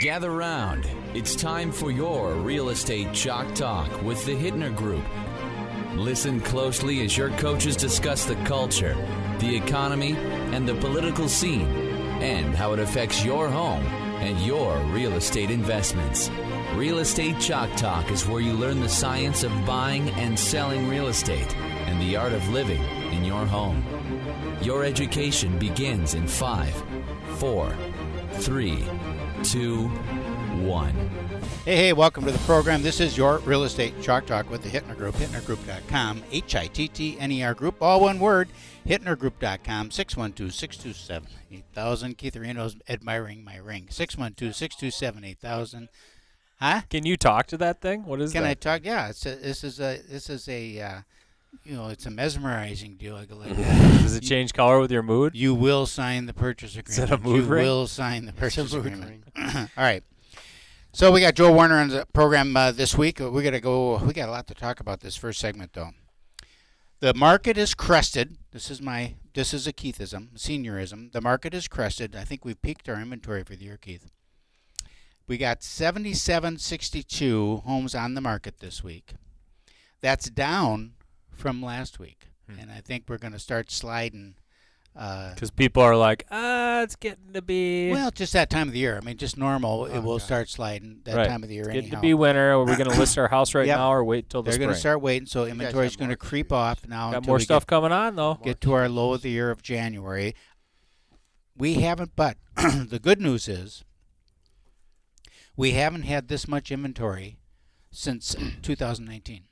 Gather round. It's time for your Real Estate Chalk Talk with the Hittner Group. Listen closely as your coaches discuss the culture, the economy, and the political scene, and how it affects your home and your real estate investments. Real Estate Chalk Talk is where you learn the science of buying and selling real estate and the art of living in your home. Your education begins in 5, 4, 3, 2, 1. Hey, welcome to the program. This is your Real Estate Chalk Talk with the Hittner Group, hittnergroup.com, Hittner Group, all one word, hittnergroup.com, 612-627-8000. Keith Reno's admiring my ring, 612-627-8000. Huh? Can you talk to that thing? What is that? Can I talk? Yeah, this is a it's a mesmerizing deal. Does it change color with your mood? You will sign the purchase agreement. Is that a mood ring? You will sign the purchase agreement. All right. So we got Joe Warner on the program this week. We got a lot to talk about this first segment, though. The market is crested. This is a Keithism, seniorism. The market is crested. I think we've peaked our inventory for the year, Keith. We got 7762 homes on the market this week. That's down from last week. And I think we're going to start sliding. Because people are like, it's getting to be... Well, just that time of the year. I mean, just normal. It will start sliding that time of the year anyhow. It's getting to be winter. Are we going to list our house right now or wait till the spring? They're going to start waiting, so inventory is going to creep off now. Got more stuff coming on, though. Get to our low of the year of January. We haven't, but the good news is we haven't had this much inventory since 2019.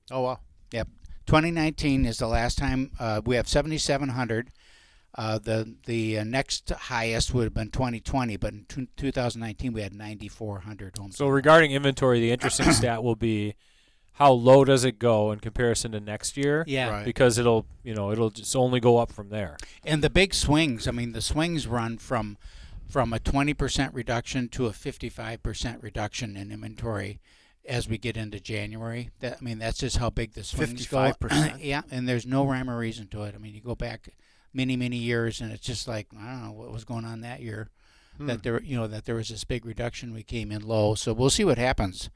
Oh, wow. Yep. 2019 is the last time. We have 7,700. The next highest would have been 2020, but in 2019 we had 9,400 homes. So regarding inventory, the interesting stat will be how low does it go in comparison to next year? Yeah. Right. Because it'll just only go up from there. And the big swings, I mean, the swings run from a 20% reduction to a 55% reduction in inventory as we get into January. That's just how big the swings 55%. Yeah, and there's no rhyme or reason to it. I mean, you go back many years, and it's just like, I don't know what was going on that year, that there was this big reduction. We came in low, so we'll see what happens.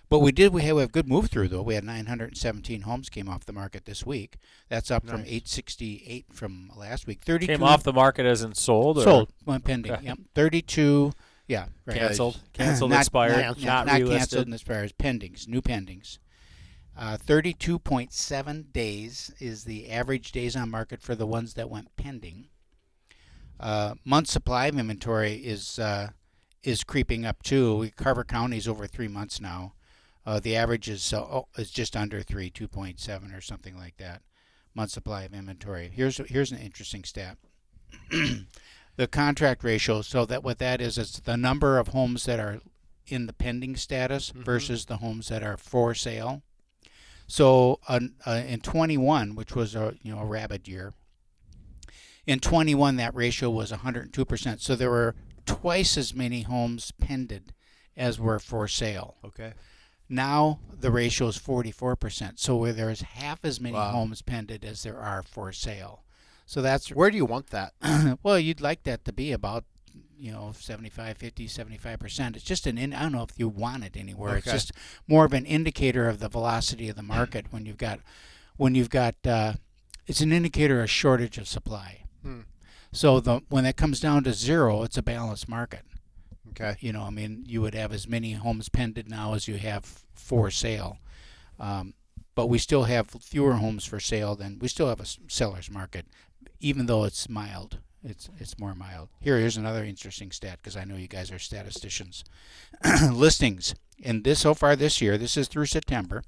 But we have good move through, though. We had 917 homes came off the market this week. That's up from 868 from last week. 32 came off the market as in sold? Or? Sold, went pending. Okay. Yep. 32. Yeah, right. Canceled, not, expired, not relisted. Canceled and expired. Pendings, new pendings. 32.7 days is the average days on market for the ones that went pending. Month supply of inventory is creeping up too. Carver County is over 3 months now. The average is just under 3, 2.7 or something like that. Month supply of inventory. Here's an interesting stat. The contract ratio. So what that is, it's the number of homes that are in the pending status versus the homes that are for sale. So in 21, which was a rabid year, in 21 that ratio was 102%. So there were twice as many homes pended as were for sale. Okay. Now the ratio is 44%. So where there's half as many homes pended as there are for sale. So where do you want that? Well, you'd like that to be about 75, 50, 75%. It's just I don't know if you want it anywhere. Okay. It's just more of an indicator of the velocity of the market when you've got it's an indicator of shortage of supply. So when it comes down to zero, it's a balanced market. Okay. You would have as many homes pended now as you have for sale. But we still have fewer homes for sale we still have a seller's market, even though it's mild. It's more mild. Here's another interesting stat, because I know you guys are statisticians. Listings. And so far this year, this is through September,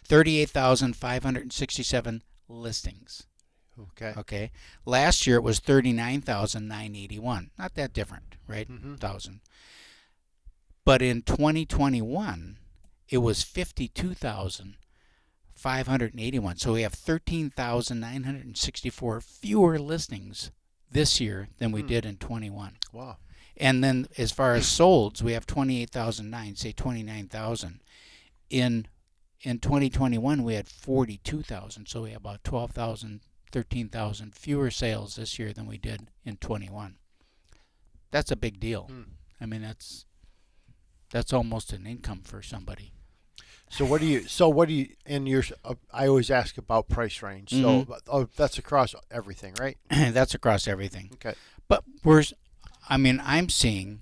38,567 listings. Okay. Last year it was 39,981. Not that different, right? 1,000. But in 2021, it was 52,581. So we have 13,964 fewer listings this year than we did in 21. Wow. And then as far as solds, we have 28,009, say 29,000. In 2021, we had 42,000. So we have about 12,000, 13,000 fewer sales this year than we did in 21. That's a big deal. I mean, that's almost an income for somebody. So what do you, and I always ask about price range. Mhm. So that's across everything, right? That's across everything. Okay. But I'm seeing,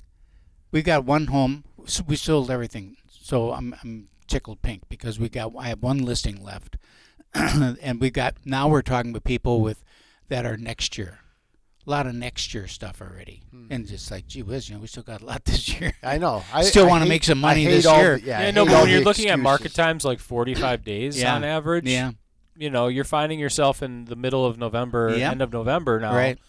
we got one home, we sold everything. So I'm tickled pink because I have one listing left. And now we're talking with people that are next year. A lot of next year stuff already. And just like, gee whiz, we still got a lot this year. I know. Still want to make some money this year. But when you're looking at market times like 45 days on average, yeah. You're finding yourself in the middle of November, end of November now. Right.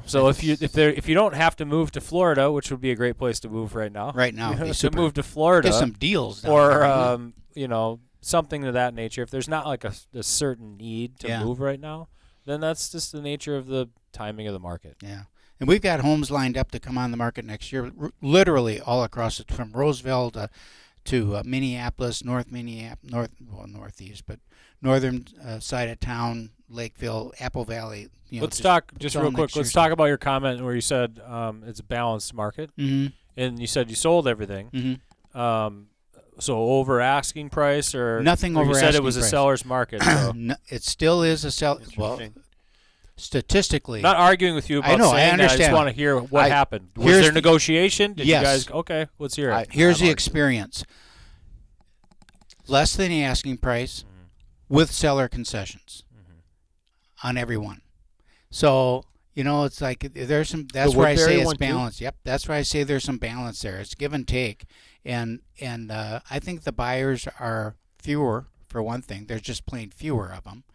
So if you don't have to move to Florida, which would be a great place to move right now. Right now. To move to Florida. Get some deals down or there. Something of that nature. If there's not like a certain need to move right now, then that's just the nature of the timing of the market. Yeah. And we've got homes lined up to come on the market next year, literally all across it, from Roseville to Minneapolis, northeast, but northern side of town, Lakeville, Apple Valley. Let's talk just real quick. Let's talk about your comment where you said it's a balanced market, and you said you sold everything. So over asking price, or nothing or over you asking said it was price. a seller's market. So. No, it still is a seller. Well, statistically, not arguing with you about I know, saying I understand. that. I just want to hear what happened. Was there negotiation? Did yes. you guys? Okay, let's hear it. Here's the experience. Less than the asking price with seller concessions on every one. So, it's like there's some, that's where I say it's balanced. Yep, that's where I say there's some balance there. It's give and take. And I think the buyers are fewer, for one thing. There's just plain fewer of them.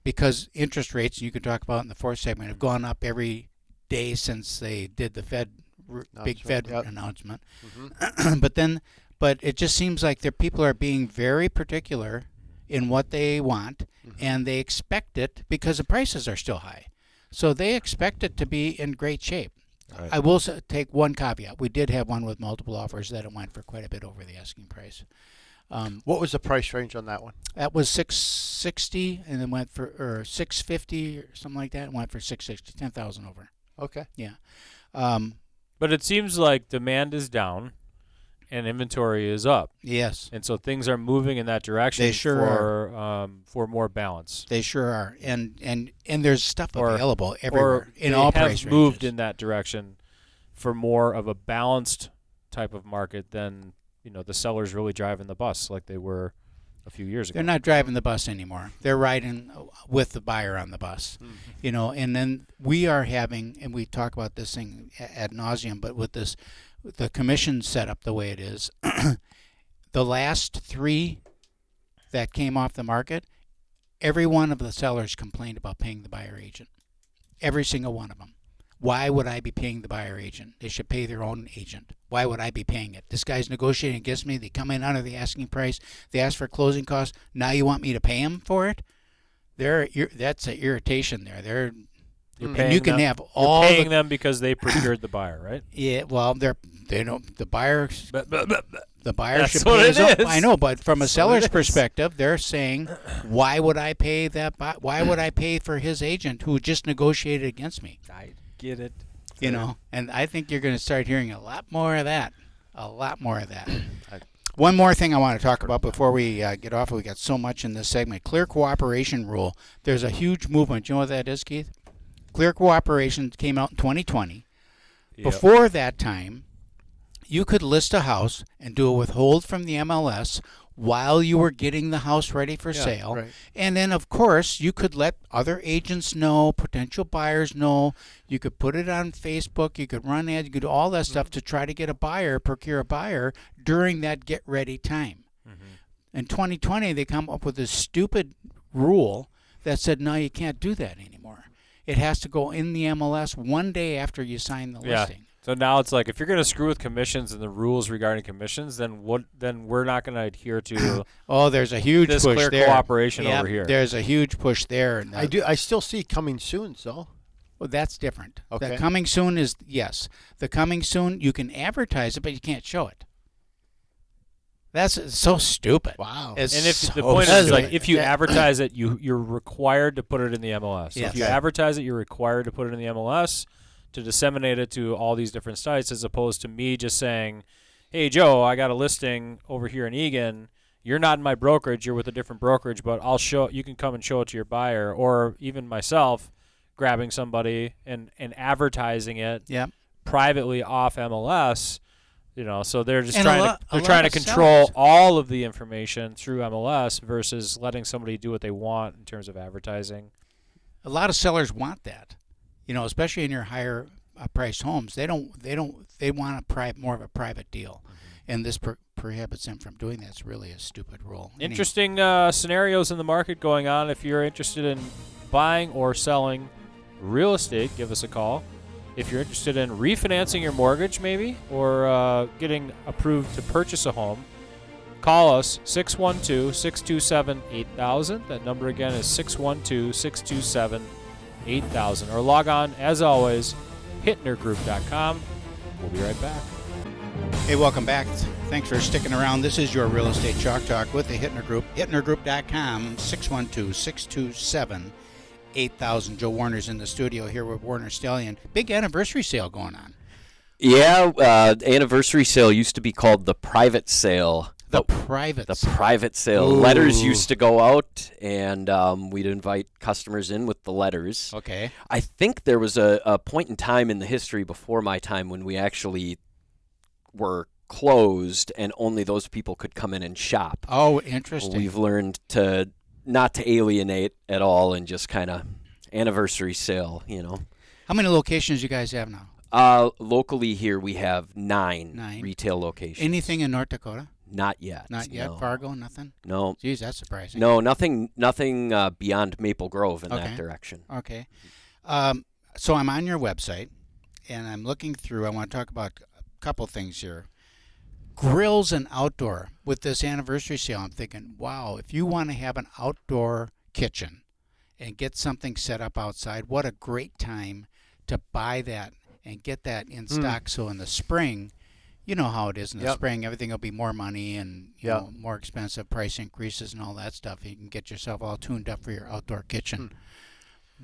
Because interest rates, you could talk about in the fourth segment, have gone up every day since they did the big Fed announcement. But it just seems like people are being very particular in what they want, and they expect it because the prices are still high. So they expect it to be in great shape. Right. I will take one caveat. We did have one with multiple offers that it went for quite a bit over the asking price. What was the price range on that one? That was $660, and then went for $650 or something like that, and went for $660, $10,000 over. Okay. Yeah. But it seems like demand is down, and inventory is up. Yes. And so things are moving in that direction. They sure are. For more balance. They sure are, and there's stuff available everywhere in all price ranges. They have moved in that direction for more of a balanced type of market than the sellers really driving the bus like they were a few years ago. They're not driving the bus anymore. They're riding with the buyer on the bus. And then we are having, and we talk about this thing ad nauseum, but with the commission set up the way it is, the last 3 that came off the market, every one of the sellers complained about paying the buyer agent. Every single one of them. Why would I be paying the buyer agent? They should pay their own agent. Why would I be paying it? This guy's negotiating against me. They come in under the asking price. They ask for closing costs. Now you want me to pay them for it? That's an irritation there. You're paying them because they procured the buyer, right? Yeah. Well, they don't. The buyer. The buyer That's should what pay it his own. is. I know, but from a seller's perspective, they're saying, "Why would I pay that? Why would I pay for his agent who just negotiated against me?" I get it. And I think you're going to start hearing a lot more of that. One more thing I want to talk about before we get off. We got so much in this segment. Clear cooperation rule. There's a huge movement. You know what that is, Keith? Clear cooperation came out in 2020. Yep. Before that time, you could list a house and do a withhold from the MLS while you were getting the house ready for sale. Right. And then, of course, you could let other agents know, potential buyers know. You could put it on Facebook. You could run ads. You could do all that stuff to try to get a buyer, procure a buyer during that get-ready time. In 2020, they come up with this stupid rule that said, no, you can't do that anymore. It has to go in the MLS one day after you sign the listing. So now it's like if you're going to screw with commissions and the rules regarding commissions, then we're not going to adhere to. There's a huge this push clear there. cooperation over here. There's a huge push there. I still see coming soon, so. Well, that's different. Okay. The coming soon is yes. The coming soon you can advertise it, but you can't show it. That's so stupid. Wow. And if the point is like if you advertise it, you're required to put it in the MLS. So if you advertise it, you're required to put it in the MLS to disseminate it to all these different sites, as opposed to me just saying, hey, Joe, I got a listing over here in Eagan. You're not in my brokerage. You're with a different brokerage, but you can come and show it to your buyer, or even myself grabbing somebody and advertising it privately off MLS. So they're just trying to control all of the information through MLS versus letting somebody do what they want in terms of advertising. A lot of sellers want that, especially in your higher priced homes. They want more of a private deal, and this prohibits them from doing that. It's really a stupid rule. Interesting scenarios in the market going on. If you're interested in buying or selling real estate, give us a call. If you're interested in refinancing your mortgage maybe, or getting approved to purchase a home, call us 612-627-8000. That number again is 612-627-8000. Or log on, as always, hittnergroup.com. We'll be right back. Hey, welcome back. Thanks for sticking around. This is your Real Estate Chalk Talk with the Hittner Group. HittnerGroup.com, 612-627-8000. Joe Warner's in the studio here with Warner Setllian. Big anniversary sale going on. Yeah, anniversary sale used to be called the private sale. The private sale. Ooh. Letters used to go out, and we'd invite customers in with the letters. Okay. I think there was a point in time in the history before my time when we actually were closed and only those people could come in and shop. Oh, interesting. We've learned to not to alienate at all and just kind of anniversary sale, How many locations you guys have now? Locally here we have nine retail locations. Anything in North Dakota? Not yet. Not yet? No. Fargo? Nothing? No. Geez, that's surprising. No, nothing beyond Maple Grove in that direction. Okay. So I'm on your website, and I'm looking through. I want to talk about a couple things here. Grills and outdoor. With this anniversary sale, I'm thinking, wow, if you want to have an outdoor kitchen and get something set up outside, what a great time to buy that and get that in stock. So in the spring, you know how it is in the spring, everything will be more money and more expensive, price increases and all that stuff. You can get yourself all tuned up for your outdoor kitchen.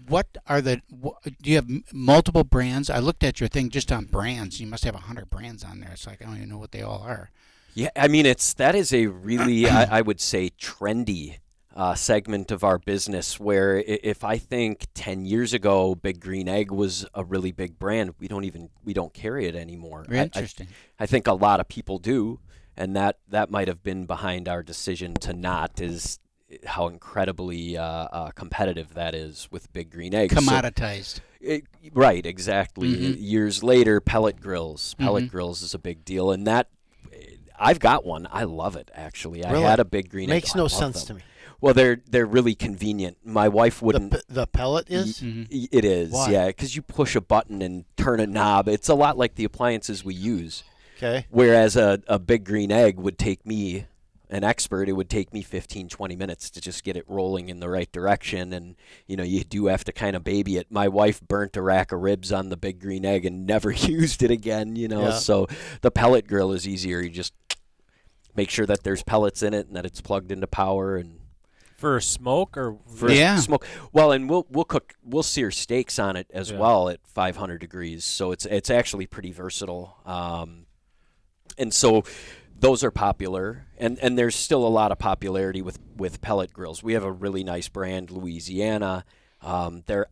What are do you have multiple brands? I looked at your thing just on brands. You must have 100 brands on there. It's like I don't even know what they all are. Yeah, I mean that is a really I would say trendy segment of our business. Where if I think 10 years ago, Big Green Egg was a really big brand, we don't carry it anymore. Interesting. I think a lot of people do, and that might have been behind our decision to not is how incredibly competitive that is with Big Green Egg. Commoditized. Right, exactly. Years later, pellet grills. Pellet grills is a big deal, and that I've got one. I love it, actually. Really? I had a Big Green Egg. Makes no sense to me. Well, they're really convenient. My wife wouldn't. The pellet is? It is, Why? yeah, because you push a button and turn a knob. It's a lot like the appliances we use. Okay. Whereas a Big Green Egg would take me, an expert, it would take me 15, 20 minutes to just get it rolling in the right direction. And, you do have to kind of baby it. My wife burnt a rack of ribs on the Big Green Egg and never used it again, So the pellet grill is easier. You just make sure that there's pellets in it and that it's plugged into power. And for smoke or for smoke. Well, and we'll sear steaks on it as well at 500 degrees. So it's actually pretty versatile. And so those are popular, and there's still a lot of popularity with pellet grills. We have a really nice brand, Louisiana. They're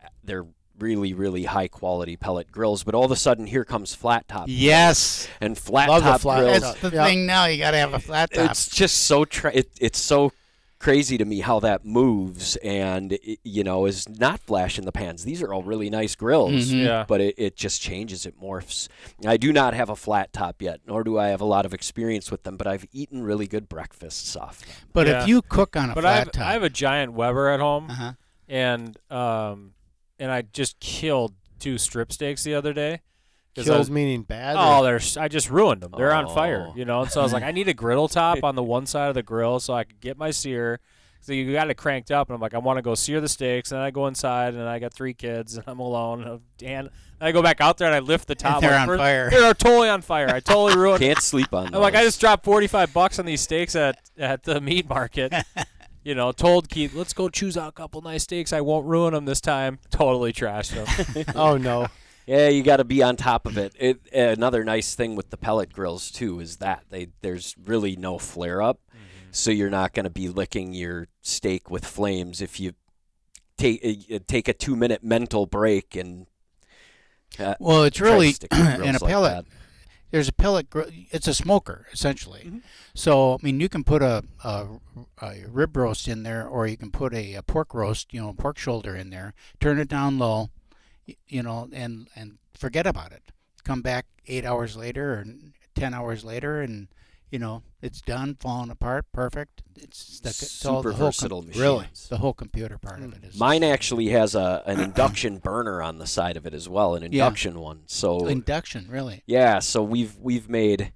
really, really high quality pellet grills, but all of a sudden here comes flat top. Yes. And flat Love top the flat grills. That's the thing now. You got to have a flat top. It's just so it's so crazy to me how that moves, and is not flash in the pans. These are all really nice grills, but it just changes. It morphs. I do not have a flat top yet, nor do I have a lot of experience with them, but I've eaten really good breakfasts off them. But if you cook on a flat top, I have a giant Weber at home, and I just killed 2 strip steaks the other day. Killed meaning bad? Oh, I just ruined them. They're on fire, And so I was like, I need a griddle top on the one side of the grill so I could get my sear. So you got it cranked up, and I'm like, I want to go sear the steaks. And then I go inside, and I got 3 kids, and I'm alone. And I go back out there, and I lift the top. And they're on fire. They're totally on fire. I totally ruined. Can't sleep on. I'm like, I just dropped $45 on these steaks at the meat market. Told Keith, let's go choose out a couple nice steaks. I won't ruin them this time. Totally trashed them. Oh no. Yeah, you got to be on top of it. Another nice thing with the pellet grills too is that there's really no flare up, so you're not going to be licking your steak with flames if you take a 2-minute mental break and. Well, it's really in a like pellet. that. There's a pellet grill. It's a smoker essentially. So I mean, you can put a rib roast in there, or you can put a pork roast, pork shoulder in there. Turn it down low, and forget about it. Come back 8 hours later or 10 hours later, and it's done, falling apart, perfect. It's all Super the whole versatile machines. Really, the whole computer part of it is. Mine actually has an induction burner on the side of it as well, an induction one. So induction, really. Yeah, so we've made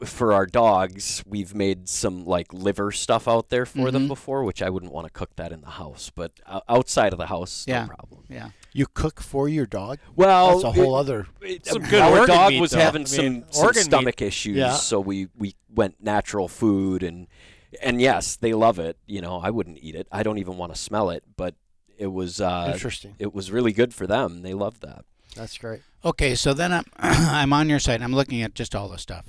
for our dogs, we've made some like liver stuff out there for them before, which I wouldn't want to cook that in the house, but outside of the house, no problem. Yeah. You cook for your dog? Well, that's a whole other. Some good our organ dog meat, was though. having I mean, some organ stomach meat. issues, Yeah. so we went natural food, and yes, they love it. I wouldn't eat it. I don't even want to smell it, but it was Interesting. It was really good for them. They loved that. That's great. Okay, so then I'm on your site. I'm looking at just all the stuff.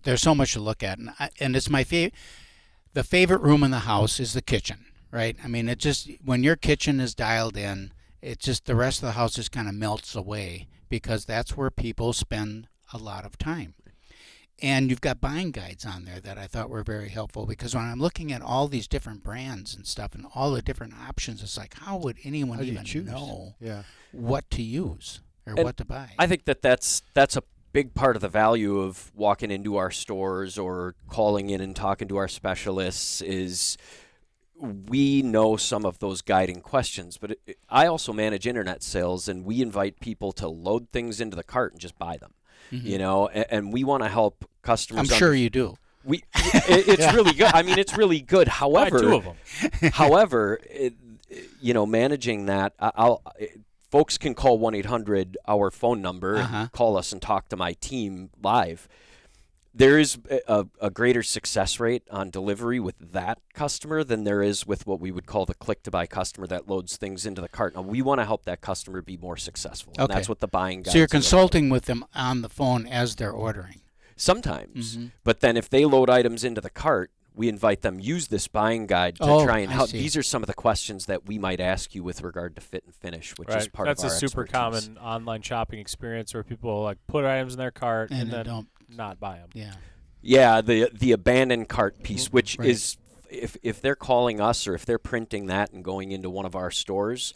There's so much to look at, and it's my the favorite room in the house is the kitchen, right? I mean, it just when your kitchen is dialed in, it just the rest of the house just kind of melts away because that's where people spend a lot of time. And you've got buying guides on there that I thought were very helpful because when I'm looking at all these different brands and stuff and all the different options, it's like, how would anyone How do you even choose? know Yeah. what to use or And what to buy? I think that's a big part of the value of walking into our stores or calling in and talking to our specialists is we know some of those guiding questions, but I also manage internet sales, and we invite people to load things into the cart and just buy them. And we want to help customers. I'm sure you do. It's really good. I mean, it's really good. However, Buy 2 of them. However, managing that, folks can call 1-800 our phone number and call us and talk to my team live. There is a greater success rate on delivery with that customer than there is with what we would call the click-to-buy customer that loads things into the cart. Now, we want to help that customer be more successful, and that's what the buying guides So you're are consulting with them on the phone as they're ordering. Sometimes. But then if they load items into the cart, we invite them use this buying guide to try and I help. see. These are some of the questions that we might ask you with regard to fit and finish, which is part That's of our a super expertise. common online shopping experience where people like put items in their cart and then don't. not buy them. Yeah. Yeah, the abandoned cart piece, which Right. is if they're calling us or if they're printing that and going into one of our stores,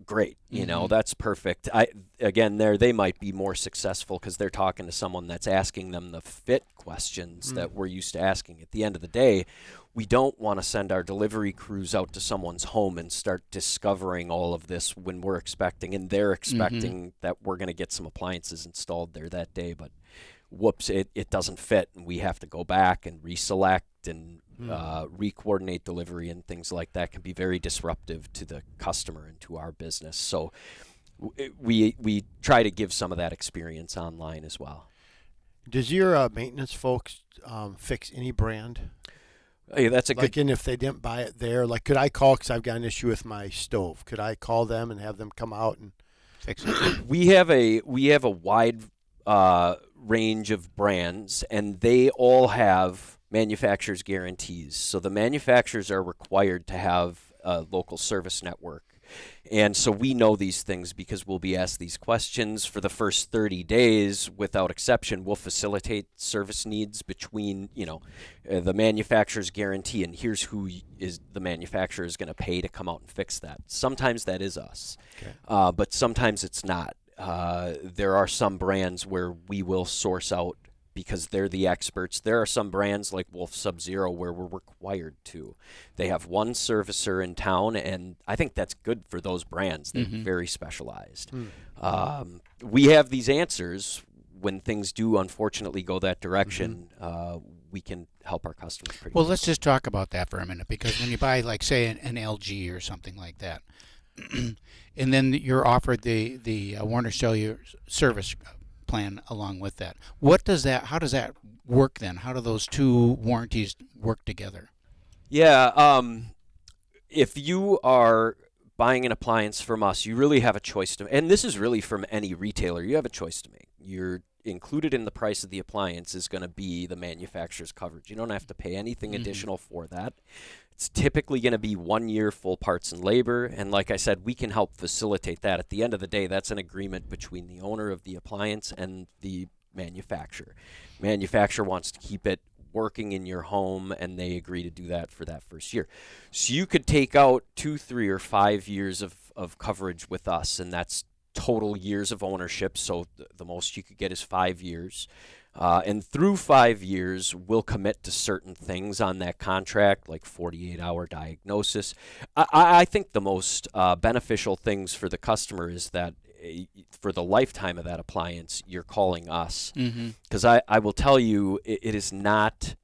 great. That's perfect. They might be more successful because they're talking to someone that's asking them the fit questions that we're used to asking. At the end of the day, we don't want to send our delivery crews out to someone's home and start discovering all of this when we're expecting and they're expecting that we're going to get some appliances installed there that day, but whoops, it doesn't fit, and we have to go back and reselect and re-coordinate delivery, and things like that can be very disruptive to the customer and to our business. So we try to give some of that experience online as well. Does your maintenance folks fix any brand? Hey, that's a good. And if they didn't buy it there, could I call because I've got an issue with my stove? Could I call them and have them come out and Fix it. We have a wide range of brands, and they all have manufacturer's guarantees. So the manufacturers are required to have a local service network. And so we know these things because we'll be asked these questions. For the first 30 days, without exception, we'll facilitate service needs between, the manufacturer's guarantee and here's who is the manufacturer is going to pay to come out and fix that. Sometimes that is us, but sometimes it's not. There are some brands where we will source out because they're the experts. There are some brands like Wolf Sub-Zero where we're required to. They have one servicer in town, and I think that's good for those brands. They're very specialized. We have these answers when things do unfortunately go that direction. We can help our customers pretty Well, much. let's just talk about that for a minute, because when you buy, say, an LG or something like that, and then you're offered the Warner Cellular service plan along with that. How does that work then? How do those two warranties work together? Yeah, if you are buying an appliance from us, you really have a choice to, and this is really from any retailer, you have a choice to make. You're included in the price of the appliance is going to be the manufacturer's coverage. You don't have to pay anything additional for that. It's typically going to be 1 year full parts and labor, and like I said, we can help facilitate that. At the end of the day, that's an agreement between the owner of the appliance and the manufacturer. Manufacturer wants to keep it working in your home, and they agree to do that for that first year. So you could take out 2, 3, or 5 years of coverage with us, and that's total years of ownership. So the most you could get is 5 years. And through 5 years, we'll commit to certain things on that contract, like 48-hour diagnosis. I think the most beneficial things for the customer is that for the lifetime of that appliance, you're calling us. Because I will tell you, it is not,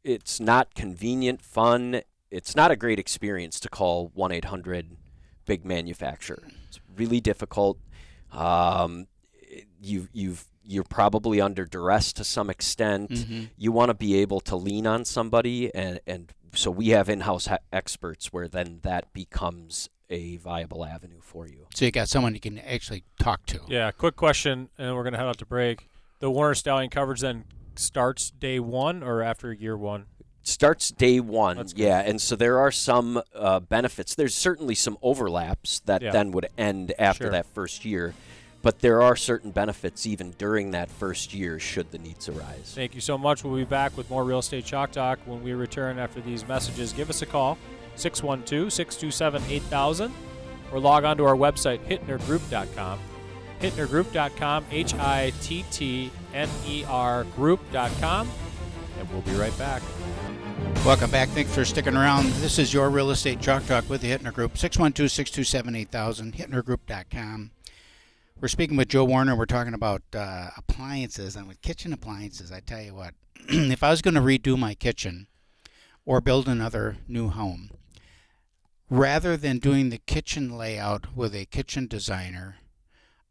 it's not convenient, fun. It's not a great experience to call 1-800-big manufacturer. It's really difficult. You're probably under duress to some extent. You want to be able to lean on somebody, and so we have in-house experts where then that becomes a viable avenue for you. So you got someone you can actually talk to. Yeah, quick question, and we're going to head out to break. The Warner Stallion coverage then starts day one or after year one? Starts day one, yeah, and so there are some benefits. There's certainly some overlaps that then would end after that first year, but there are certain benefits even during that first year should the needs arise. Thank you so much. We'll be back with more Real Estate Chalk Talk when we return after these messages. Give us a call, 612-627-8000, or log on to our website, hittnergroup.com. Hittnergroup.com, HITTNER group.com, and we'll be right back. Welcome back. Thanks for sticking around. This is your Real Estate Chalk Talk with the Hittner Group, 612-627-8000, hittnergroup.com. We're speaking with Joe Warner. We're talking about appliances, and with kitchen appliances, I tell you what, if I was going to redo my kitchen or build another new home, rather than doing the kitchen layout with a kitchen designer,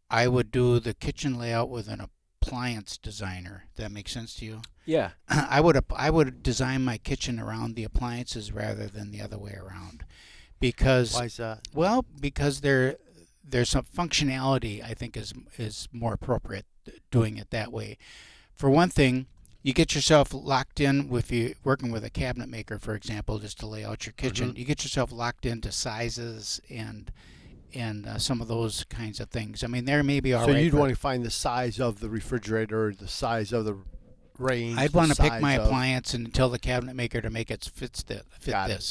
I would do the kitchen layout with an appliance designer. Does that make sense to you? Yeah. I would design my kitchen around the appliances rather than the other way around. Because why is that? Well, because there's some functionality I think is more appropriate doing it that way. For one thing, you get yourself locked in if you're working with a cabinet maker, for example, just to lay out your kitchen. You get yourself locked into sizes and some of those kinds of things. I mean, there may be all right. So you'd want to find the size of the refrigerator, the size of the range. I'd want to pick my appliance and tell the cabinet maker to make it fit this.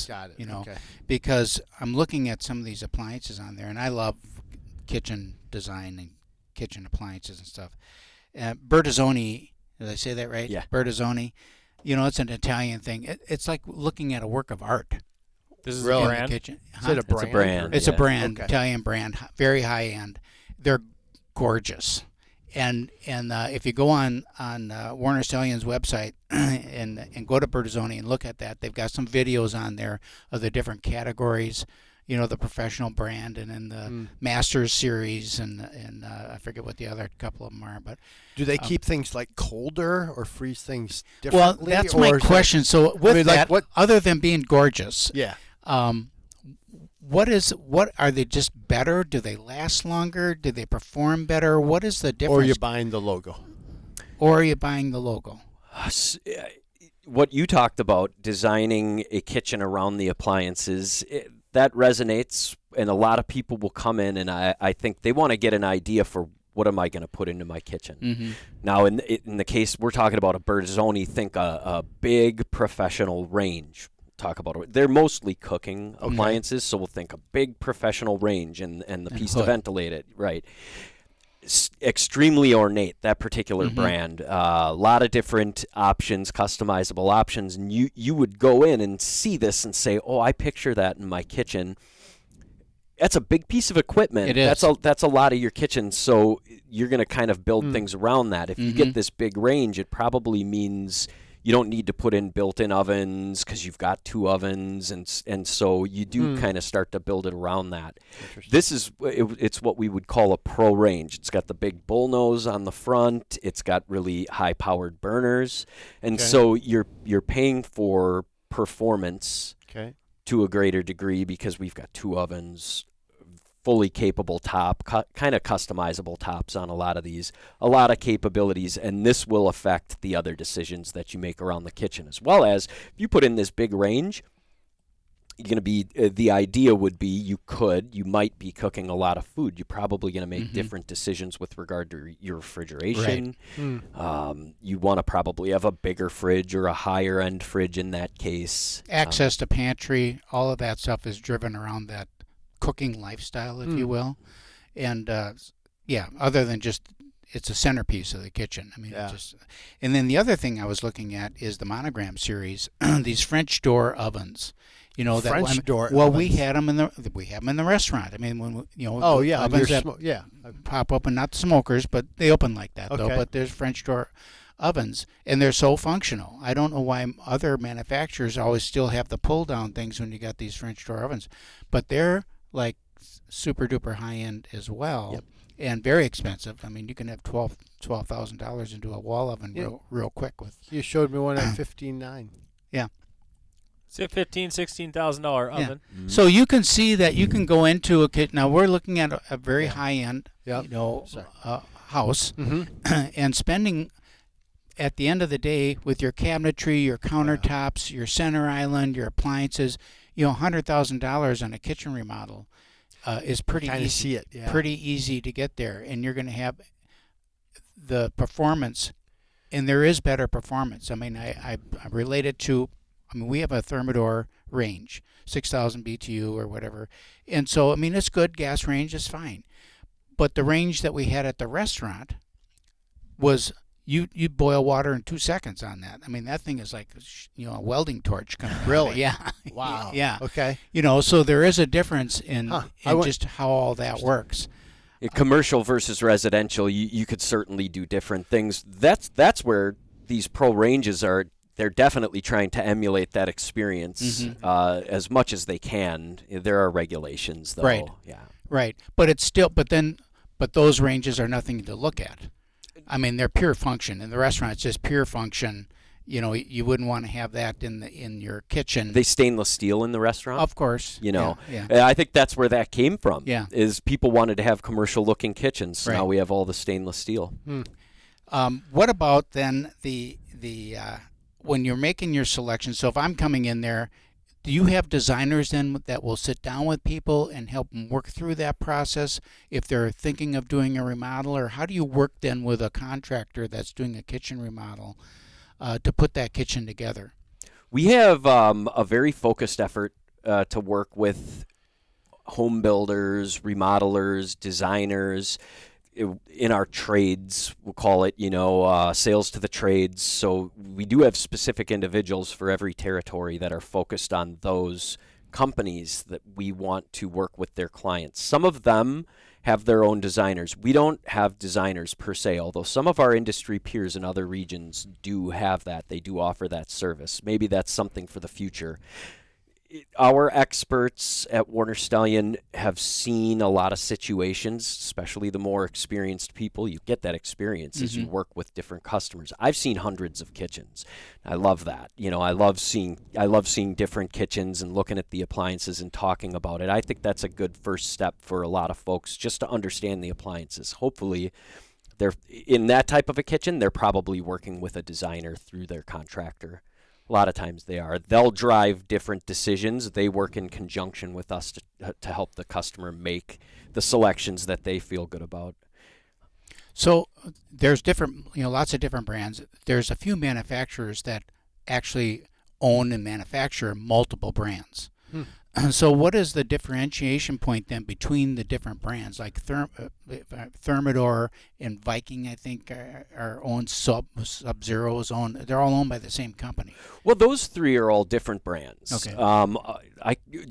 Got it. You know, okay. Because I'm looking at some of these appliances on there, and I love kitchen design and kitchen appliances and stuff. Bertazzoni, did I say that right? Yeah. Bertazzoni. You know, it's an Italian thing. It's like looking at a work of art. This is Really? a In the brand? kitchen. Is it a brand? It's a brand. It's yeah. a brand, Okay. Italian brand, very high end. They're gorgeous, and if you go on Warner Stalion's website and go to Bertazzoni and look at that, they've got some videos on there of the different categories. You know, the professional brand, and then the Masters series, and I forget what the other couple of them are. But Do they keep things like colder or freeze things well, differently? that's or my is it- question. So with mean, like, that, what- other than being gorgeous, Yeah. what are they just better? Do they last longer? Do they perform better? What is the difference? Or you're buying the logo. Or are you buying the logo? What you talked about, designing a kitchen around the appliances, that resonates, and a lot of people will come in, and I think they want to get an idea for what am I going to put into my kitchen. Now, in the case we're talking about a Bertazzoni, think a big professional range. Talk about it. They're mostly cooking appliances, so we'll think a big professional range and the piece to ventilate it, right? Extremely ornate, that particular brand. A lot of different options, customizable options, and you would go in and see this and say, oh, I picture that in my kitchen. That's a big piece of equipment. It is. That's a lot of your kitchen, so you're going to kind of build things around that. If you get this big range, it probably means you don't need to put in built-in ovens because you've got 2 ovens, and so you do kind of start to build it around that. This is it's what we would call a pro range. It's got the big bullnose on the front. It's got really high-powered burners, and so you're paying for performance Okay. to a greater degree because we've got 2 ovens, fully capable top, kind of customizable tops on a lot of these, a lot of capabilities, and this will affect the other decisions that you make around the kitchen, as well as if you put in this big range, you're going to be, the idea would be you might be cooking a lot of food. You're probably going to make different decisions with regard to your refrigeration. Right. You want to probably have a bigger fridge or a higher end fridge in that case. Access to pantry, all of that stuff is driven around that cooking lifestyle, if you will. And other than just it's a centerpiece of the kitchen. I mean, and then the other thing I was looking at is the Monogram series, these French door ovens. You know, that French door well, ovens. we have them in the restaurant. I mean, when ovens that pop open, not smokers, but they open like that though. But there's French door ovens, and they're so functional. I don't know why other manufacturers always still have the pull down things when you got these French door ovens, but they're like super duper high end as well, and very expensive. I mean, you can have $12,000 into a wall oven real quick with. You showed me one at $15,900. Yeah. It's a $15,000-$16,000 oven. So you can see that you can go into a kitchen. Now we're looking at a very high end, house, and spending at the end of the day with your cabinetry, your countertops, your center island, your appliances, $100,000 on a kitchen remodel is pretty easy. See it, pretty easy to get there, and you're going to have the performance, and there is better performance. I mean, I relate it to. I mean, we have a Thermador range, 6,000 BTU or whatever. And so, I mean, it's good. Gas range is fine. But the range that we had at the restaurant was you boil water in 2 seconds on that. I mean, that thing is like, a welding torch kind of. Really? Yeah. Wow. Yeah. Okay. So there is a difference in just how all that works. Commercial versus residential, you could certainly do different things. That's where these pro ranges are. They're definitely trying to emulate that experience as much as they can. There are regulations, though. Right. Yeah. Right. But it's still. But those ranges are nothing to look at. I mean, they're pure function. In the restaurant, it's just pure function. You wouldn't want to have that in your kitchen. They stainless steel in the restaurant? Of course. Yeah. I think that's where that came from. Yeah. Is people wanted to have commercial-looking kitchens. Right. Now we have all the stainless steel. What about then the when you're making your selection? So if I'm coming in there, do you have designers then that will sit down with people and help them work through that process if they're thinking of doing a remodel? Or how do you work then with a contractor that's doing a kitchen remodel to put that kitchen together? We have a very focused effort to work with home builders, remodelers, designers, in our trades, we'll call it, sales to the trades. So we do have specific individuals for every territory that are focused on those companies that we want to work with their clients. Some of them have their own designers. We don't have designers per se, although some of our industry peers in other regions do have that. They do offer that service. Maybe that's something for the future. Our experts at Warner Setllian have seen a lot of situations, especially the more experienced people. You get that experience as you work with different customers. I've seen hundreds of kitchens. I love that. I love seeing different kitchens and looking at the appliances and talking about it. I think that's a good first step for a lot of folks just to understand the appliances. Hopefully, they're in that type of a kitchen, they're probably working with a designer through their contractor. A lot of times they are. They'll drive different decisions. They work in conjunction with us to help the customer make the selections that they feel good about. So there's lots of different brands. There's a few manufacturers that actually own and manufacture multiple brands. So what is the differentiation point then between the different brands? Like Thermador and Viking, I think, are owned. Sub-Zero is owned. They're all owned by the same company. Well, those three are all different brands. Okay.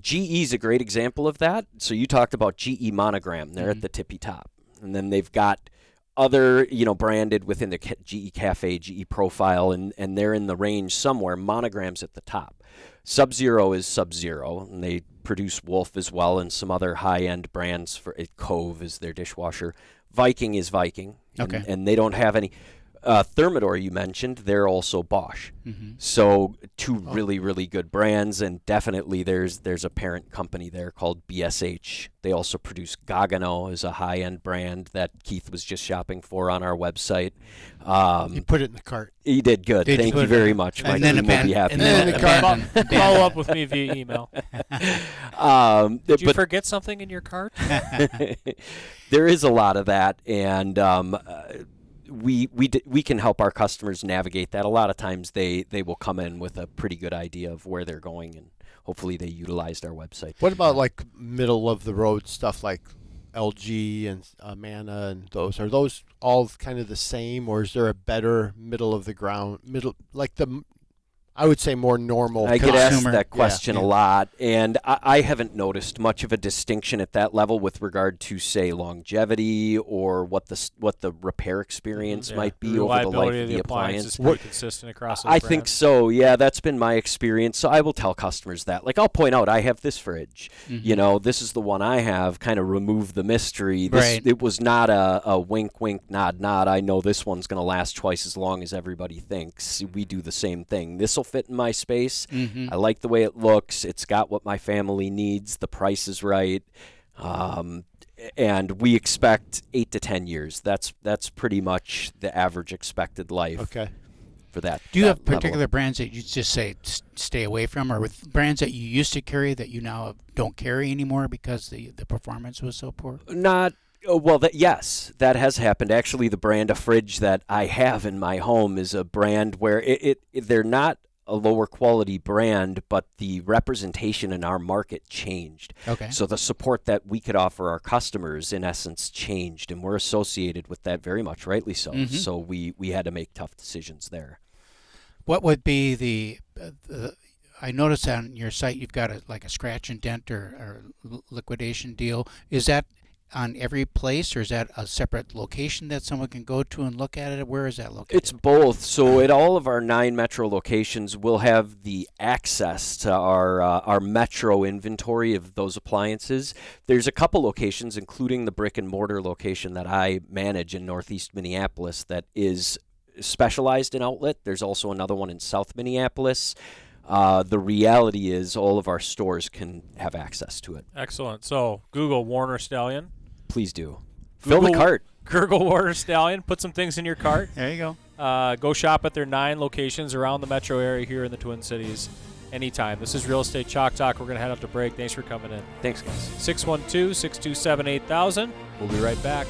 GE is a great example of that. So you talked about GE Monogram. They're at the tippy top. And then they've got other, branded within the GE Cafe, GE Profile, and they're in the range somewhere. Monogram's at the top. Sub-Zero is Sub-Zero, and they produce Wolf as well, and some other high-end brands. For Cove is their dishwasher. Viking is Viking, and they don't have any. Thermador you mentioned, they're also Bosch. Mm-hmm. So two really, really good brands, and definitely there's a parent company there called BSH. They also produce Gagano, is a high-end brand that Keith was just shopping for on our website. You put it in the cart. He did good. Did Thank you you put it very in- much. and My then team will be happy. and then with the that. cart- Follow up with me via email. Did you forget something in your cart? There is a lot of that, and we can help our customers navigate that. A lot of times they will come in with a pretty good idea of where they're going, and hopefully they utilized our website. What about like middle of the road stuff like LG and Amana and those? Are those all kind of the same, or is there a better middle of the ground, like I would say more normal? I get asked consumer. that question Yeah. a lot, and I haven't noticed much of a distinction at that level with regard to, say, longevity or what the repair experience might be over the life of the appliance. Is pretty consistent across those I think brands. so. Yeah, that's been my experience. So I will tell customers that. Like, I'll point out, I have this fridge. Mm-hmm. This is the one I have. Kind of remove the mystery. This, Right. It was not a wink, wink, nod, nod. I know this one's going to last twice as long as everybody thinks. We do the same thing. This will fit in my space. Mm-hmm. I like the way it looks. It's got what my family needs. The price is right. And we expect 8 to 10 years. That's pretty much the average expected life. Okay. For that. Do you that have level. particular brands that you just say stay away from, or with brands that you used to carry that you now don't carry anymore because the performance was so poor? Not well. Yes, that has happened. Actually, the brand of fridge that I have in my home is a brand where they're not a lower quality brand, but the representation in our market changed. Okay. So the support that we could offer our customers, in essence, changed, and we're associated with that very much, rightly so. Mhm. So we had to make tough decisions there. What would be the I noticed on your site you've got like a scratch and dent or liquidation deal. Is that on every place, or is that a separate location that someone can go to and look at it? Where is that located? It's both. So at all of our 9 metro locations, we'll have the access to our metro inventory of those appliances. There's a couple locations, including the brick and mortar location that I manage in Northeast Minneapolis, that is specialized in outlet. There's also another one in South Minneapolis. The reality is all of our stores can have access to it. Excellent. So Google Warner Stallion. Please do. Fill the Google- cart. Google Warner Stallion. Put some things in your cart. There you go. Go shop at their 9 locations around the metro area here in the Twin Cities anytime. This is Real Estate Chalk Talk. We're going to head up to break. Thanks for coming in. Thanks, guys. 612-627-8000. We'll be right back.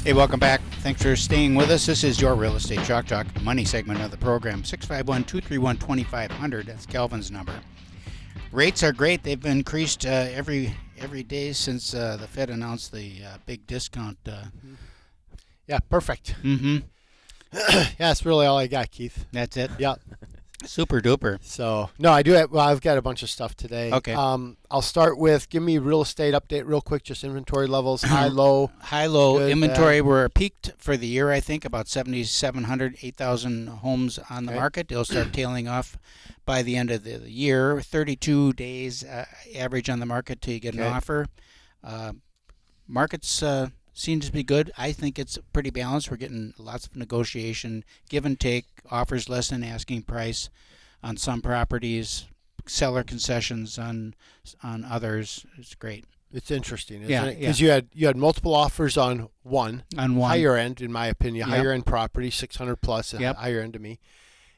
Hey, welcome back. Thanks for staying with us. This is your Real Estate Chalk Talk money segment of the program. 651-231-2500. That's Calvin's number. Rates are great. They've increased every day since the Fed announced the big discount. Yeah, perfect. Mm-hmm. Yeah, that's really all I got, Keith. That's it. Yeah. Super duper. So, no, I do have, well, I've got a bunch of stuff today. Okay. I'll start with, give me real estate update real quick, just inventory levels, high, low. High-low Good, inventory. We're peaked for the year, I think, about 7,700, 8,000 homes on the Okay. market. They'll start tailing off by the end of the year. 32 days average on the market till you get an Okay. offer. Markets seem to be good. I think it's pretty balanced. We're getting lots of negotiation, give and take, offers less than asking price on some properties, seller concessions on others. It's great. It's interesting, isn't Yeah, it? Because you had multiple offers on one. On one. Higher end, in my opinion, Yep. higher end property, 600 plus, Yep. higher end to me.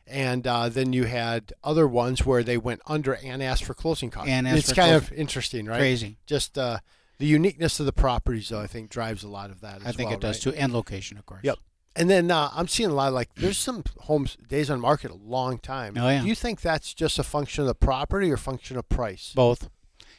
And then you had other ones where they went under and asked for closing costs. And asked it's for kind closing- of interesting, right? Crazy. Just the uniqueness of the properties, though, I think drives a lot of that. I think it does too, and location, of course. Yep. And then I'm seeing a lot of, like, there's some homes days on market a long time. Oh, yeah. Do you think that's just a function of the property or function of price? Both.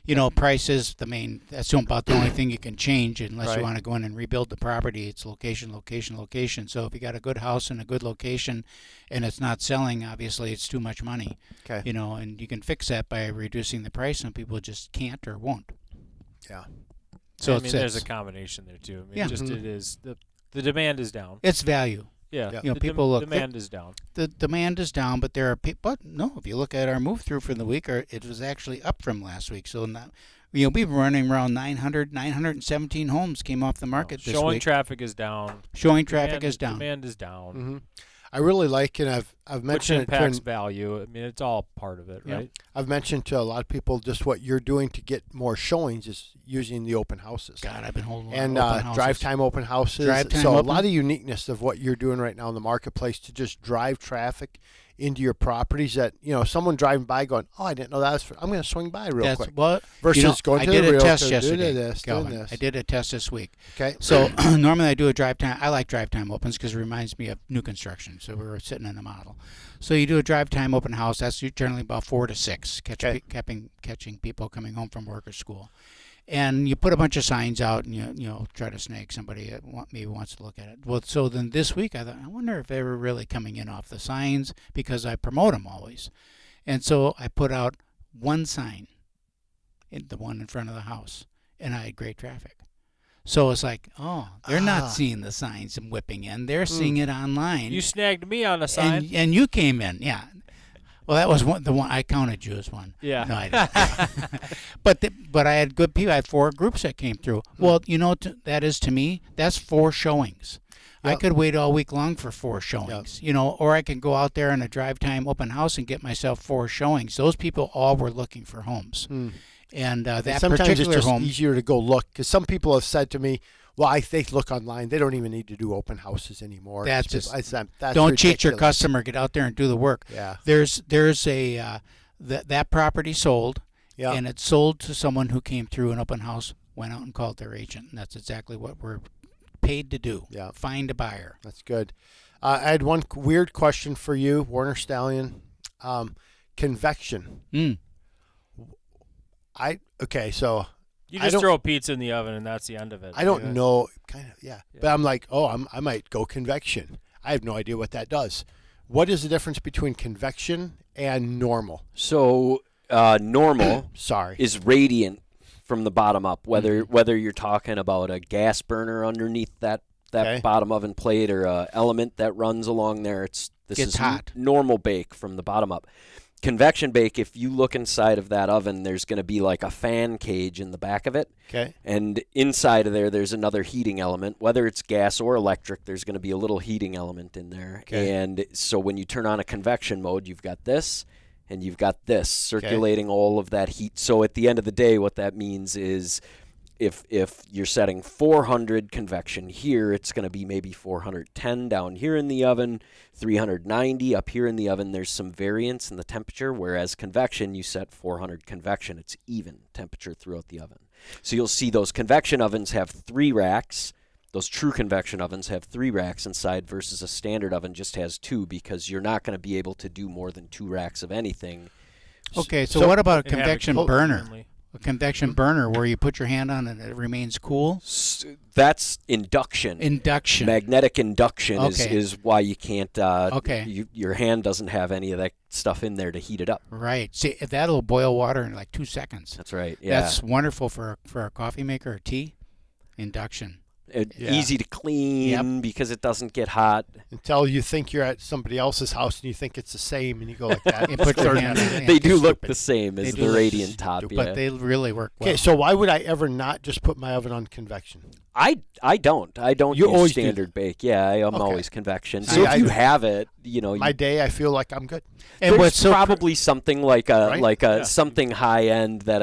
You know, price is the main. That's about the only thing you can change unless Right. you want to go in and rebuild the property. It's location, location, location. So if you got a good house in a good location, and it's not selling, obviously it's too much money. Okay. You know, and you can fix that by reducing the price. Some people just can't or won't. Yeah. So I mean, there's a combination there too. I mean, Yeah. just Mhm. it is the demand is down. it's value. Yeah, Yeah. You know, the people look. demand is down. The demand is down, but there are people. But no, if you look at our move through from the week, it was actually up from last week. So we've been running around 917 homes came off the market this Showing week. traffic is down. Showing traffic is down. Demand is down. Mm-hmm. I really like, and I've Which mentioned impacts it to, value. I mean, it's all part of it, Yeah. right? I've mentioned to a lot of people just what you're doing to get more showings is using the open houses. God, I've been holding And open houses. drive time open houses. Drive time so open. a lot of uniqueness of what you're doing right now in the marketplace to just drive traffic into your properties that, someone driving by going, oh, I didn't know that was I'm going to swing by real quick. What Versus going I to did the a realtor, test doing yesterday, this, doing Calvin. this. I did a test this week. Okay. So normally I do a drive time. I like drive time opens because it reminds me of new construction. So we were sitting in the model. So you do a drive time open house. That's generally about 4 to 6, catching people coming home from work or school. And you put a bunch of signs out, and you try to snag somebody that maybe wants to look at it. Well, so then this week I thought, I wonder if they were really coming in off the signs because I promote them always. And so I put out one sign, the one in front of the house, and I had great traffic. So it's like, oh, they're not seeing the signs and whipping in; they're seeing it online. You snagged me on a sign. and you came in, yeah. Well, that was the one I counted you as one. Yeah. No, I didn't. but I had good people. I had 4 groups that came through. Well, that is to me, that's 4 showings. I could wait all week long for 4 showings, or I can go out there in a drive time open house and get myself 4 showings. Those people all were looking for homes. And that sometimes particular it's just home, easier to go look because some people have said to me, well, they look online. They don't even need to do open houses anymore. That's that's don't cheat your ridiculous. customer. Get out there and do the work. Yeah. There's a that property sold, Yeah. and it sold to someone who came through an open house, went out and called their agent, and that's exactly what we're paid to do. Yeah. Find a buyer. That's good. I had one weird question for you, Warner Stallion. Convection. So You I just don't- throw a pizza in the oven, and that's the end of it. I don't know, but I'm like, I might go convection. I have no idea what that does. What is the difference between convection and normal? So normal Sorry. is radiant from the bottom up. Whether you're talking about a gas burner underneath that Okay. bottom oven plate or a element that runs along there, this Gets is hot. normal bake from the bottom up. Convection bake, if you look inside of that oven, there's going to be like a fan cage in the back of it. Okay. And inside of there's another heating element. Whether it's gas or electric, there's going to be a little heating element in there. Okay. And so when you turn on a convection mode, you've got this and you've got this circulating all of that heat. So at the end of the day, what that means is if you're setting 400 convection here, it's going to be maybe 410 down here in the oven, 390 up here in the oven. There's some variance in the temperature, whereas convection, you set 400 convection. It's even temperature throughout the oven. So you'll see those convection ovens have 3 racks. Those true convection ovens have 3 racks inside versus a standard oven just has 2 because you're not going to be able to do more than 2 racks of anything. Okay, so what about a And have it convection cold burner? evenly. A convection burner where you put your hand on it and it remains cool? That's induction. Induction. Magnetic induction Okay. is why you can't. Okay. Your hand doesn't have any of that stuff in there to heat it up. Right. See, that'll boil water in like 2 seconds. That's right. Yeah. That's wonderful for a coffee maker or tea. Induction. Yeah. Easy to clean because it doesn't get hot. Until you think you're at somebody else's house and you think it's the same and you go like that. You put your hand in. They do look stupid. the same as They the do look radiant top. But Yeah. they really work well. Okay, so why would I ever not just put my oven on convection? I don't. I don't You use always do standard bake. Yeah, I'm Okay. always convection. See, So I if you do. have it, My day, I feel like I'm good. And there's what's so probably something like Right? something high end that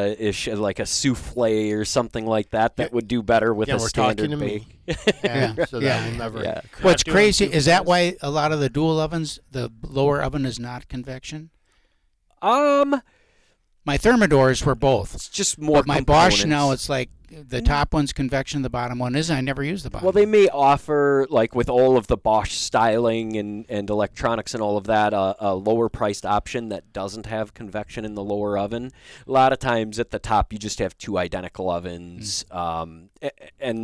like a souffle or something like that would do better with Yeah, a we're standard talking to bake. me. Yeah. So Yeah. that will never. Yeah. What's doing crazy soup is that is- why a lot of the dual ovens, the lower oven is not convection. My Thermidors were both. It's just more. But my Bosch components. now, it's like the top one's convection, the bottom one isn't. I never use the bottom. Well, they may offer, like with all of the Bosch styling and electronics and all of that, a lower priced option that doesn't have convection in the lower oven. A lot of times at the top, you just have 2 identical ovens, and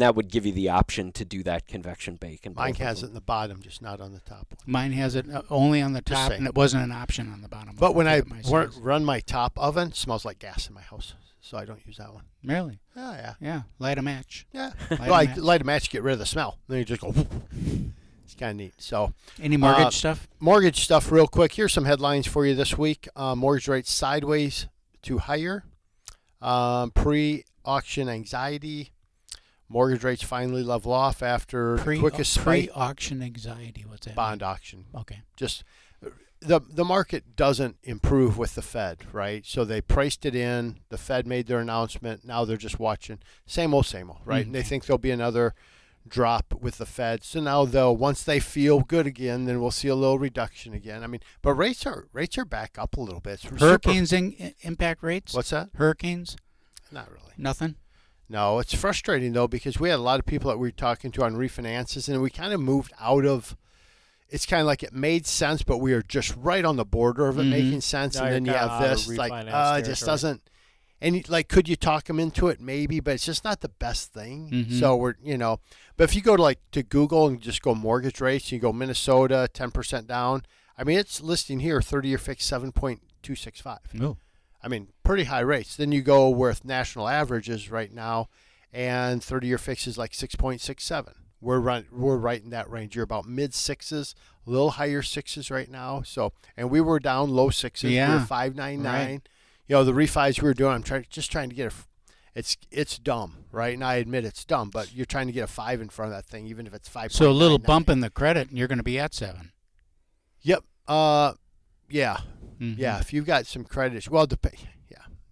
that would give you the option to do that convection bake. And Mine has it in the bottom, just not on the top one. Mine has it only on the Just top, saying. and it wasn't an option on the bottom. But when I Give it my size. run my top oven, it smells like gas in my house, so I don't use that one. Really? Oh, yeah. Yeah. Light a match. Yeah. Light Well, a I match. light a match to get rid of the smell. Then you just go. It's kind of neat. So, Any mortgage stuff? mortgage stuff, real quick. Here's some headlines for you this week. Mortgage rates sideways to higher. Pre-auction anxiety. Mortgage rates finally level off after the quickest spike. Pre-auction anxiety. What's that? Bond auction. Okay. Just the market doesn't improve with the Fed, right? So they priced it in. The Fed made their announcement. Now they're just watching same old, right? And they think there'll be another drop with the Fed. So now once they feel good again, then we'll see a little reduction again. I mean, but rates are back up a little bit. Hurricanes impact rates? What's that? Hurricanes? Not really. Nothing? No, it's frustrating, though, because we had a lot of people that we were talking to on refinances, and we kind of moved out of – it's kind of like it made sense, but we are just right on the border of it making sense. Now and then you have this, like, it just doesn't – and, like, could you talk them into it? Maybe, but it's just not the best thing. So we're – but if you go to Google and just go mortgage rates, you go Minnesota, 10% down. I mean, it's listing here 30-year fixed 7.265. Oh. I mean, pretty high rates. Then you go with national averages right now, and 30-year fix is like 6.67. We're right in that range. You're about mid sixes, a little higher sixes right now. So, and we were down low sixes. Yeah. We were 5.99. Right. The refis we were doing. I'm just trying to get it's dumb, right? And I admit it's dumb, but you're trying to get a 5 in front of that thing, even if it's 5. So a little bump in the credit, and you're going to be at 7. Yep. Yeah. Mm-hmm. Yeah, if you've got some credit,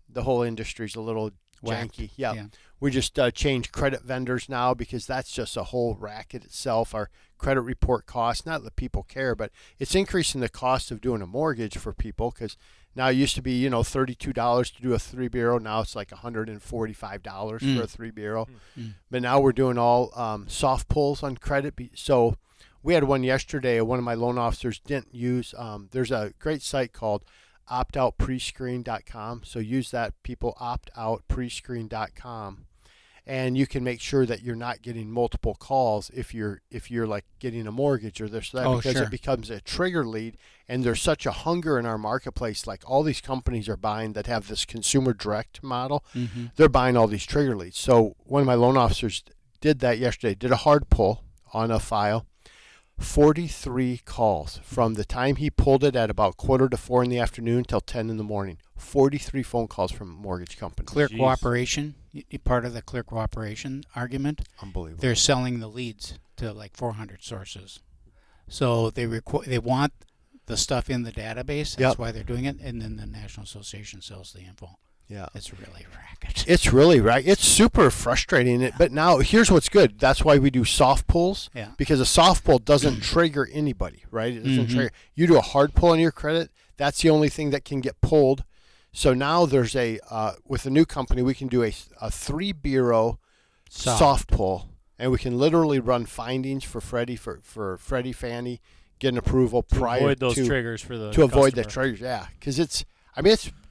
the whole industry's a little janky. Yeah. We just change credit vendors now because that's just a whole racket itself. Our credit report costs, not that people care, but it's increasing the cost of doing a mortgage for people because now it used to be, $32 to do a 3 bureau. Now it's like $145 for a 3 bureau. But now we're doing all soft pulls on credit. So we had one yesterday. One of my loan officers didn't use. There's a great site called optoutprescreen.com. So use that, people, optoutprescreen.com, and you can make sure that you're not getting multiple calls if you're like getting a mortgage or this or that, because sure. It becomes a trigger lead. And there's such a hunger in our marketplace. Like all these companies are buying that have this consumer direct model. They're buying all these trigger leads. So one of my loan officers did that yesterday. Did a hard pull on a file. 43 calls from the time he pulled it at about 3:45 in the afternoon till 10 in the morning. 43 phone calls from mortgage companies. Clear cooperation, part of the clear cooperation argument. Unbelievable. They're selling the leads to like 400 sources. So they want the stuff in the database. That's why they're doing it. And then the National Association sells the info. Yeah. It's really racket. It's really right. It's super frustrating. But now here's what's good. That's why we do soft pulls. Yeah. Because a soft pull doesn't trigger anybody, right? It doesn't trigger. You do a hard pull on your credit. That's the only thing that can get pulled. So now there's with a new company, we can do a 3 bureau soft pull, and we can literally run findings for Freddie, for Freddie, Fannie, get an approval prior to avoid those triggers for the to avoid the customer. triggers. Yeah, because it's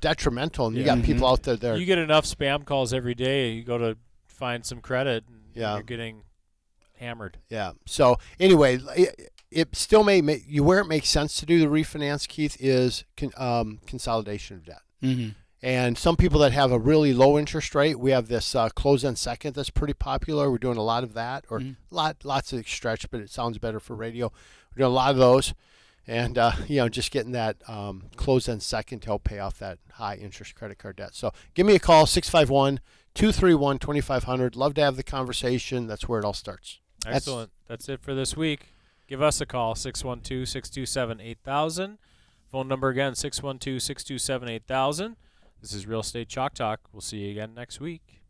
detrimental, and you got people out there. You get enough spam calls every day. You go to find some credit, and you're getting hammered. Yeah. So anyway, it still may make you where it makes sense to do the refinance, Keith, is consolidation of debt. And some people that have a really low interest rate, we have this close-end second that's pretty popular. We're doing a lot of that, or lots of stretch, but it sounds better for radio. We're doing a lot of those. And, just getting that closed-end second to help pay off that high-interest credit card debt. So give me a call, 651-231-2500. Love to have the conversation. That's where it all starts. Excellent. That's it for this week. Give us a call, 612-627-8000. Phone number again, 612-627-8000. This is Real Estate Chalk Talk. We'll see you again next week.